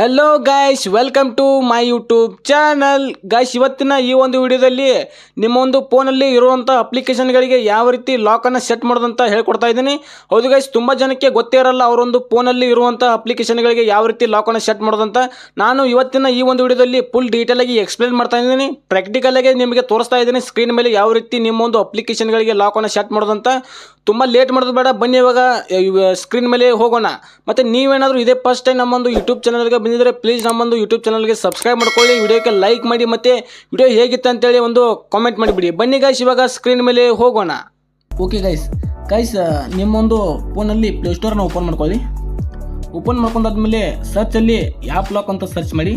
Hello guys, welcome to my YouTube channel. Guys, ಇವತ್ತಿನ ಈ ಒಂದು ವಿಡಿಯೋದಲ್ಲಿ ನಿಮ್ಮ ಒಂದು ಫೋನಲ್ಲಿ ಇರುವಂಥ ಅಪ್ಲಿಕೇಶನ್ಗಳಿಗೆ ಯಾವ ರೀತಿ ಲಾಕನ್ನು ಸೆಟ್ ಮಾಡೋದಂತ ಹೇಳ್ಕೊಡ್ತಾ ಇದ್ದೀನಿ. ಹೌದು ಗೈಸ್, ತುಂಬ ಜನಕ್ಕೆ ಗೊತ್ತೇ ಇರಲ್ಲ ಅವರೊಂದು ಫೋನಲ್ಲಿ ಇರುವಂಥ ಅಪ್ಲಿಕೇಶನ್ಗಳಿಗೆ ಯಾವ ರೀತಿ ಲಾಕನ್ನು ಸೆಟ್ ಮಾಡೋದಂತ. ನಾನು ಇವತ್ತಿನ ಈ ಒಂದು ವಿಡಿಯೋದಲ್ಲಿ ಫುಲ್ ಡೀಟೇಲಾಗಿ ಎಕ್ಸ್ಪ್ಲೇನ್ ಮಾಡ್ತಾ ಇದ್ದೀನಿ. ಪ್ರಾಕ್ಟಿಕಲಾಗಿ ನಿಮಗೆ ತೋರಿಸ್ತಾ ಇದ್ದೀನಿ ಸ್ಕ್ರೀನ್ ಮೇಲೆ ಯಾವ ರೀತಿ ನಿಮ್ಮ ಒಂದು ಅಪ್ಲಿಕೇಶನ್ಗಳಿಗೆ ಲಾಕನ್ನು ಸೆಟ್ ಮಾಡೋದಂತ. ತುಂಬ ಲೇಟ್ ಮಾಡೋದು ಬೇಡ, ಬನ್ನಿ ಇವಾಗ ಸ್ಕ್ರೀನ್ ಮೇಲೆ ಹೋಗೋಣ. ಮತ್ತು ನೀವೇನಾದರೂ ಇದೇ ಫಸ್ಟ್ ಟೈಮ್ ನಮ್ಮೊಂದು ಯೂಟ್ಯೂಬ್ ಚಾನಲ್ಗೆ ಬಂದಿದ್ದರೆ ಪ್ಲೀಸ್ ನಮ್ಮೊಂದು ಯೂಟ್ಯೂಬ್ ಚಾನಲ್ಗೆ ಸಬ್ಸ್ಕ್ರೈಬ್ ಮಾಡ್ಕೊಳ್ಳಿ, ವಿಡಿಯೋಕ್ಕೆ ಲೈಕ್ ಮಾಡಿ, ಮತ್ತು ವಿಡಿಯೋ ಹೇಗಿತ್ತು ಅಂತೇಳಿ ಒಂದು ಕಾಮೆಂಟ್ ಮಾಡಿಬಿಡಿ. ಬನ್ನಿ ಗೈಸ್, ಇವಾಗ ಸ್ಕ್ರೀನ್ ಮೇಲೆ ಹೋಗೋಣ. ಓಕೆ ಗೈಸ್, ನಿಮ್ಮೊಂದು ಫೋನಲ್ಲಿ ಪ್ಲೇಸ್ಟೋರನ್ನ ಓಪನ್ ಮಾಡ್ಕೊಳ್ಳಿ. ಓಪನ್ ಮಾಡ್ಕೊಂಡಾದ್ಮೇಲೆ ಸರ್ಚಲ್ಲಿ ಆ್ಯಪ್ ಲಾಕ್ ಅಂತ ಸರ್ಚ್ ಮಾಡಿ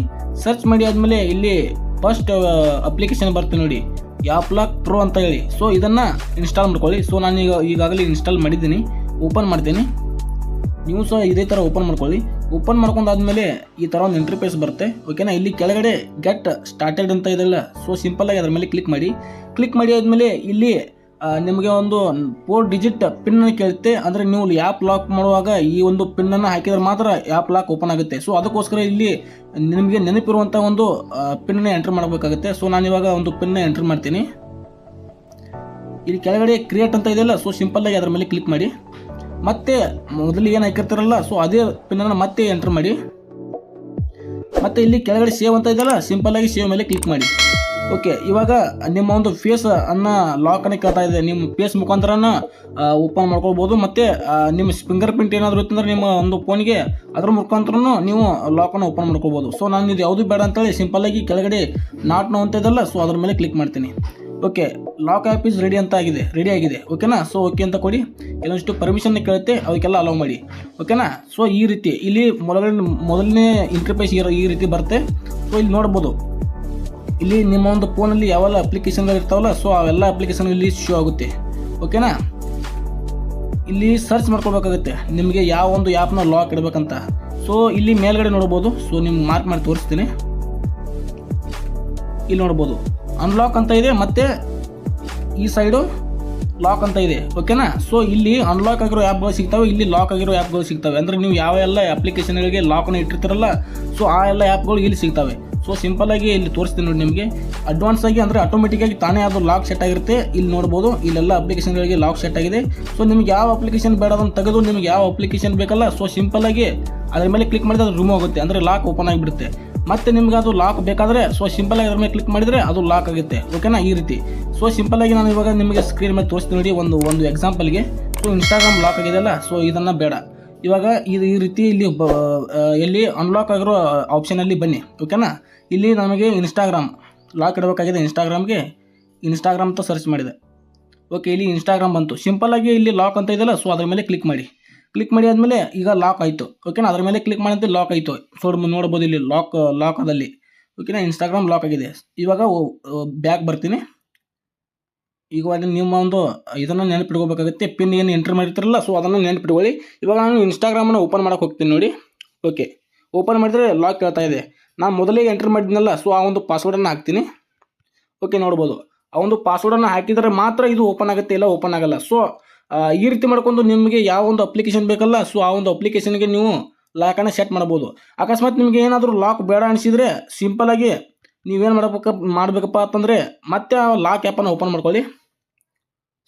ಆದಮೇಲೆ ಇಲ್ಲಿ ಫಸ್ಟ್ ಅಪ್ಲಿಕೇಶನ್ ಬರುತ್ತೆ ನೋಡಿ, ಆ್ಯಪ್ ಲಾಕ್ ಪ್ರೋ ಅಂತ ಹೇಳಿ. ಸೊ ಇದನ್ನು ಇನ್ಸ್ಟಾಲ್ ಮಾಡ್ಕೊಳ್ಳಿ. ಸೊ ನಾನು ಈಗಾಗಲೇ ಇನ್ಸ್ಟಾಲ್ ಮಾಡಿದ್ದೀನಿ. ಓಪನ್ ಮಾಡ್ತೀನಿ. ನೀವು ಸಹ ಇದೇ ಥರ ಓಪನ್ ಮಾಡ್ಕೊಳ್ಳಿ. ಓಪನ್ ಮಾಡ್ಕೊಂಡಾದ್ಮೇಲೆ ಈ ಥರ ಒಂದು ಇಂಟರ್ಫೇಸ್ ಬರುತ್ತೆ. ಓಕೆನಾ, ಇಲ್ಲಿ ಕೆಳಗಡೆ ಗೆಟ್ ಸ್ಟಾರ್ಟೆಡ್ ಅಂತ ಇದೆಲ್ಲ. ಸೊ ಸಿಂಪಲ್ಲಾಗಿ ಅದರ ಮೇಲೆ ಕ್ಲಿಕ್ ಮಾಡಿ ಆದಮೇಲೆ ಇಲ್ಲಿ ನಿಮಗೆ ಒಂದು 4 ಡಿಜಿಟ್ ಪಿನ್ನನ್ನು ಕೇಳುತ್ತೆ. ಅಂದರೆ ನೀವು ಆ್ಯಪ್ ಲಾಕ್ ಮಾಡುವಾಗ ಈ ಒಂದು ಪಿನ್ನನ್ನು ಹಾಕಿದ್ರೆ ಮಾತ್ರ ಆ್ಯಪ್ ಲಾಕ್ ಓಪನ್ ಆಗುತ್ತೆ. ಸೊ ಅದಕ್ಕೋಸ್ಕರ ಇಲ್ಲಿ ನಿಮಗೆ ನೆನಪಿರುವಂಥ ಒಂದು ಪಿನ್ನನ್ನು ಎಂಟ್ರ್ ಮಾಡಬೇಕಾಗುತ್ತೆ. ಸೊ ನಾನಿವಾಗ ಒಂದು ಪಿನ್ನ ಎಂಟ್ರ್ ಮಾಡ್ತೀನಿ. ಇಲ್ಲಿ ಕೆಳಗಡೆ ಕ್ರಿಯೇಟ್ ಅಂತ ಇದೆಯಲ್ಲ, ಸೊ ಸಿಂಪಲ್ಲಾಗಿ ಅದರ ಮೇಲೆ ಕ್ಲಿಕ್ ಮಾಡಿ. ಮತ್ತೆ ಮೊದಲಿಗೆ ಏನು ಹಾಕಿರ್ತಾರಲ್ಲ, ಸೊ ಅದೇ ಪಿನ್ನನ್ನು ಮತ್ತೆ ಎಂಟ್ರ್ ಮಾಡಿ. ಮತ್ತೆ ಇಲ್ಲಿ ಕೆಳಗಡೆ ಸೇವ್ ಅಂತ ಇದೆಯಲ್ಲ, ಸಿಂಪಲ್ಲಾಗಿ ಸೇವ್ ಮೇಲೆ ಕ್ಲಿಕ್ ಮಾಡಿ. ಓಕೆ, ಇವಾಗ ನಿಮ್ಮ ಒಂದು ಫೇಸ್ ಲಾಕನ್ನು ಕೇಳ್ತಾ ಇದೆ. ನಿಮ್ಮ ಫೇಸ್ ಮುಖಾಂತರನ ಓಪನ್ ಮಾಡ್ಕೊಳ್ಬೋದು. ಮತ್ತು ನಿಮ್ಮ ಫಿಂಗರ್ ಪ್ರಿಂಟ್ ಏನಾದರೂ ಇತ್ತಂದ್ರೆ ನಿಮ್ಮ ಒಂದು ಫೋನಿಗೆ ಅದ್ರ ಮುಖಾಂತರನೂ ನೀವು ಲಾಕನ್ನು ಓಪನ್ ಮಾಡ್ಕೊಳ್ಬೋದು. ಸೊ ನಾನು ಇದು ಯಾವುದು ಬೇಡ ಅಂತೇಳಿ ಸಿಂಪಲ್ಲಾಗಿ ಕೆಳಗಡೆ ನಾಟ್ ನೋ ಅಂತ ಇದೆಯಲ್ಲ, ಸೊ ಅದ್ರ ಮೇಲೆ ಕ್ಲಿಕ್ ಮಾಡ್ತೀನಿ. Okay, lock app is ready ಆಗಿದೆ. ಓಕೆನಾ, ಸೊ ಓಕೆ ಅಂತ ಕೊಡಿ. ಕೆಲವಷ್ಟು ಪರ್ಮಿಷನ್ ಕೇಳುತ್ತೆ, ಅವಕ್ಕೆಲ್ಲ ಅಲೋ ಮಾಡಿ. ಓಕೆನಾ, ಸೊ ಈ ರೀತಿ ಇಲ್ಲಿ ಮೊದಲನೇ ಇಂಟರ್ಫೇಸ್ ಈ ರೀತಿ ಬರುತ್ತೆ. ಸೊ ಇಲ್ಲಿ ನೋಡ್ಬೋದು, ಇಲ್ಲಿ ನಿಮ್ಮ ಒಂದು ಫೋನಲ್ಲಿ ಯಾವೆಲ್ಲ ಅಪ್ಲಿಕೇಶನ್ಗಳು ಇರ್ತಾವಲ್ಲ, ಸೊ ಅವೆಲ್ಲ ಅಪ್ಲಿಕೇಶನ್ ಇಲ್ಲಿ ಶೋ ಆಗುತ್ತೆ. ಓಕೆನಾ, ಇಲ್ಲಿ ಸರ್ಚ್ ಮಾಡ್ಕೊಳ್ಬೇಕಾಗುತ್ತೆ ನಿಮಗೆ ಯಾವ ಒಂದು ಆ್ಯಪ್ನ ಲಾಕ್ ಇಡಬೇಕಂತ. ಸೊ ಇಲ್ಲಿ ಮೇಲ್ಗಡೆ ನೋಡ್ಬೋದು. ಸೊ ನಿಮ್ಗೆ ಮಾರ್ಕ್ ಮಾಡಿ ತೋರಿಸ್ತೀನಿ. ಇಲ್ಲಿ ನೋಡ್ಬೋದು ಅನ್ಲಾಕ್ ಅಂತ ಇದೆ, ಮತ್ತು ಈ ಸೈಡು ಲಾಕ್ ಅಂತ ಇದೆ. ಓಕೆನಾ, ಸೊ ಇಲ್ಲಿ ಅನ್ಲಾಕ್ ಆಗಿರೋ ಆ್ಯಪ್ಗಳು ಸಿಗ್ತವೆ, ಇಲ್ಲಿ ಲಾಕ್ ಆಗಿರೋ ಆ್ಯಪ್ಗಳು ಸಿಗ್ತವೆ. ಅಂದರೆ ನೀವು ಯಾವ ಎಲ್ಲ ಅಪ್ಲಿಕೇಶನ್ಗಳಿಗೆ ಲಾಕನ್ನು ಇಟ್ಟಿರ್ತಾರಲ್ಲ, ಸೊ ಆ ಎಲ್ಲ ಆ್ಯಪ್ಗಳು ಇಲ್ಲಿ ಸಿಗ್ತವೆ. ಸೊ ಸಿಂಪಲ್ಲಾಗಿ ಇಲ್ಲಿ ತೋರಿಸ್ತೀನಿ ನೋಡಿ ನಿಮಗೆ. ಅಡ್ವಾನ್ಸ್ ಆಗಿ ಅಂದರೆ ಆಟೋಮೆಟಿಕ್ಕಾಗಿ ತಾನೇ ಅದು ಲಾಕ್ ಸೆಟ್ ಆಗಿರುತ್ತೆ. ಇಲ್ಲಿ ನೋಡ್ಬೋದು, ಇಲ್ಲೆಲ್ಲ ಅಪ್ಲಿಕೇಶನ್ಗಳಿಗೆ ಲಾಕ್ ಸೆಟ್ ಆಗಿದೆ. ಸೊ ನಿಮ್ಗೆ ಯಾವ ಅಪ್ಲಿಕೇಶನ್ ಬೇಡ ಅದನ್ನು ತೆಗೆದು ನಿಮ್ಗೆ ಯಾವ ಅಪ್ಲಿಕೇಶನ್ ಬೇಕಲ್ಲ, ಸೊ ಸಿಂಪಲ್ಲಾಗಿ ಅದ್ರ ಮೇಲೆ ಕ್ಲಿಕ್ ಮಾಡಿದ್ರೆ ಅದು ರಿಮೂವ್ ಆಗುತ್ತೆ, ಅಂದರೆ ಲಾಕ್ ಓಪನ್ ಆಗಿಬಿಡುತ್ತೆ. ಮತ್ತು ನಿಮ್ಗೆ ಅದು ಲಾಕ್ ಬೇಕಾದರೆ ಸೊ ಸಿಂಪಲ್ಲಾಗಿ ಅದ್ರ ಮೇಲೆ ಕ್ಲಿಕ್ ಮಾಡಿದರೆ ಅದು ಲಾಕ್ ಆಗುತ್ತೆ. ಓಕೆನಾ, ಈ ರೀತಿ. ಸೊ ಸಿಂಪಲ್ಲಾಗಿ ನಾನು ಇವಾಗ ನಿಮಗೆ ಸ್ಕ್ರೀನ್ ಮೇಲೆ ತೋರಿಸ್ತೀನಿ ನೋಡಿ ಒಂದು ಎಕ್ಸಾಂಪಲ್ಗೆ. ಸೊ ಇನ್ಸ್ಟಾಗ್ರಾಮ್ ಲಾಕ್ ಆಗಿದೆಯಲ್ಲ, ಸೊ ಇದನ್ನು ಬೇಡ. ಇವಾಗ ಇದು ಈ ರೀತಿ ಇಲ್ಲಿ ಅನ್ಲಾಕ್ ಆಗಿರೋ ಆಪ್ಷನಲ್ಲಿ ಬನ್ನಿ. ಓಕೆನಾ, ಇಲ್ಲಿ ನಮಗೆ ಇನ್ಸ್ಟಾಗ್ರಾಮ್ ಲಾಕ್ ಇಡಬೇಕಾಗಿದೆ. ಇನ್ಸ್ಟಾಗ್ರಾಮ್ ಅಂತ ಸರ್ಚ್ ಮಾಡಿದೆ. ಓಕೆ, ಇಲ್ಲಿ ಇನ್ಸ್ಟಾಗ್ರಾಮ್ ಬಂತು. ಸಿಂಪಲ್ಲಾಗಿ ಇಲ್ಲಿ ಲಾಕ್ ಅಂತ ಇದೆಯಲ್ಲ, ಸೊ ಅದ್ರ ಮೇಲೆ ಕ್ಲಿಕ್ ಮಾಡಿ ಆದಮೇಲೆ ಈಗ ಲಾಕ್ ಆಯಿತು. ಓಕೆನಾ, ಅದ್ರ ಮೇಲೆ ಕ್ಲಿಕ್ ಮಾಡಿದ್ರೆ ಲಾಕ್ ಆಯಿತು. ಸೊ ನೋಡ್ಬೋದು ಇಲ್ಲಿ ಲಾಕ್ ಆದಲ್ಲಿ. ಓಕೆನಾ, ಇನ್ಸ್ಟಾಗ್ರಾಮ್ ಲಾಕ್ ಆಗಿದೆ. ಇವಾಗ ಬ್ಯಾಕ್ ಬರ್ತೀನಿ. ಈಗ ನಿಮ್ಮ ಒಂದು ಇದನ್ನು ನೆನಪಿಟ್ಕೋಬೇಕಾಗುತ್ತೆ. ಪಿನ್ ಏನು ಎಂಟ್ರ್ ಮಾಡಿರ್ತಾರಲ್ಲ, ಸೊ ಅದನ್ನು ನೆನಪಿಟ್ಕೊಳ್ಳಿ. ಇವಾಗ ನಾನು ಇನ್ಸ್ಟಾಗ್ರಾಮನ್ನು ಓಪನ್ ಮಾಡೋಕೆ ಹೋಗ್ತೀನಿ ನೋಡಿ. ಓಕೆ, ಓಪನ್ ಮಾಡಿದರೆ ಲಾಕ್ ಕೇಳ್ತಾ ಇದೆ. ನಾನು ಮೊದಲೇ ಎಂಟ್ರ್ ಮಾಡಿದ್ನಲ್ಲ, ಸೊ ಆ ಒಂದು ಪಾಸ್ವರ್ಡನ್ನು ಹಾಕ್ತೀನಿ. ಓಕೆ, ನೋಡ್ಬೋದು ಆ ಒಂದು ಪಾಸ್ವರ್ಡನ್ನು ಹಾಕಿದರೆ ಮಾತ್ರ ಇದು ಓಪನ್ ಆಗುತ್ತೆ, ಇಲ್ಲ ಓಪನ್ ಆಗಲ್ಲ. ಸೊ ಈ ರೀತಿ ಮಾಡ್ಕೊಂಡು ನಿಮಗೆ ಯಾವ ಒಂದು ಅಪ್ಲಿಕೇಶನ್ ಬೇಕಲ್ಲ, ಸೊ ಆ ಒಂದು ಅಪ್ಲಿಕೇಶನ್ಗೆ ನೀವು ಲಾಕನ್ನು ಸೆಟ್ ಮಾಡ್ಬೋದು. ಅಕಸ್ಮಾತ್ ನಿಮಗೆ ಏನಾದರೂ ಲಾಕ್ ಬೇಡ ಅನಿಸಿದರೆ ಸಿಂಪಲ್ಲಾಗಿ ನೀವೇನು ಮಾಡಬೇಕಪ್ಪ ಅಂತಂದರೆ ಮತ್ತೆ ಆ ಲಾಕ್ ಆ್ಯಪನ್ನು ಓಪನ್ ಮಾಡ್ಕೊಳ್ಳಿ.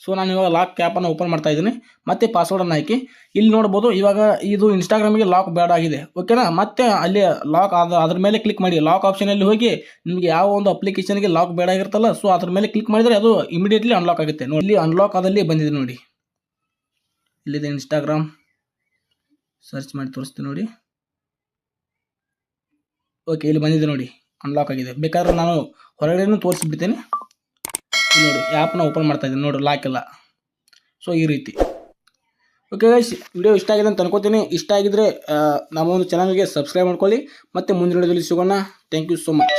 ಸೊ ನಾನು ಇವಾಗ ಲಾಕ್ ಆ್ಯಪನ್ನು ಓಪನ್ ಮಾಡ್ತಾ ಇದ್ದೀನಿ. ಮತ್ತೆ ಪಾಸ್ವರ್ಡನ್ನು ಹಾಕಿ ಇಲ್ಲಿ ನೋಡ್ಬೋದು. ಇವಾಗ ಇದು ಇನ್ಸ್ಟಾಗ್ರಾಮಿಗೆ ಲಾಕ್ ಬೇಡ ಆಗಿದೆ. ಓಕೆನಾ, ಮತ್ತೆ ಅಲ್ಲಿ ಲಾಕ್ ಅದ್ರ ಮೇಲೆ ಕ್ಲಿಕ್ ಮಾಡಿ. ಲಾಕ್ ಆಪ್ಷನಲ್ಲಿ ಹೋಗಿ ನಿಮಗೆ ಯಾವ ಒಂದು ಅಪ್ಲಿಕೇಶನ್ಗೆ ಲಾಕ್ ಬೇಡ ಆಗಿರುತ್ತಲ್ಲ, ಸೊ ಅದ್ರ ಮೇಲೆ ಕ್ಲಿಕ್ ಮಾಡಿದರೆ ಅದು ಇಮಿಡಿಯೇಟ್ಲಿ ಅನ್ಲಾಕ್ ಆಗುತ್ತೆ. ನೋಡಿ, ಇಲ್ಲಿ ಅನ್ಲಾಕ್ ಆದಲ್ಲಿ ಬಂದಿದೆ ನೋಡಿ. ಇಲ್ಲಿದೆ ಇನ್ಸ್ಟಾಗ್ರಾಮ್. ಸರ್ಚ್ ಮಾಡಿ ತೋರಿಸ್ತೀನಿ ನೋಡಿ. ಓಕೆ, ಇಲ್ಲಿ ಬಂದಿದೆ ನೋಡಿ, ಅನ್ಲಾಕ್ ಆಗಿದೆ. ಬೇಕಾದ್ರೆ ನಾನು ಹೊರಗಡೆನೂ ತೋರಿಸಿಬಿಡ್ತೇನೆ. ನೋಡಿ, ಆ್ಯಪ್ನ ಓಪನ್ ಮಾಡ್ತಾ ಇದ್ದೀನಿ ನೋಡಿ, ಲಾಕ್ ಇಲ್ಲ. ಸೊ ಈ ರೀತಿ. ಓಕೆ ಗೈಸ್, ವಿಡಿಯೋ ಇಷ್ಟ ಆಗಿದೆ ಅಂತ ಅನ್ಕೋತೀನಿ. ಇಷ್ಟ ಆಗಿದ್ರೆ ನಮ್ಮ ಒಂದು ಚಾನಲ್ಗೆ ಸಬ್ಸ್ಕ್ರೈಬ್ ಮಾಡ್ಕೊಳ್ಳಿ. ಮತ್ತು ಮುಂದಿನ ವಿಡಿಯೋದಲ್ಲಿ ಸಿಗೋಣ. Thank you so much.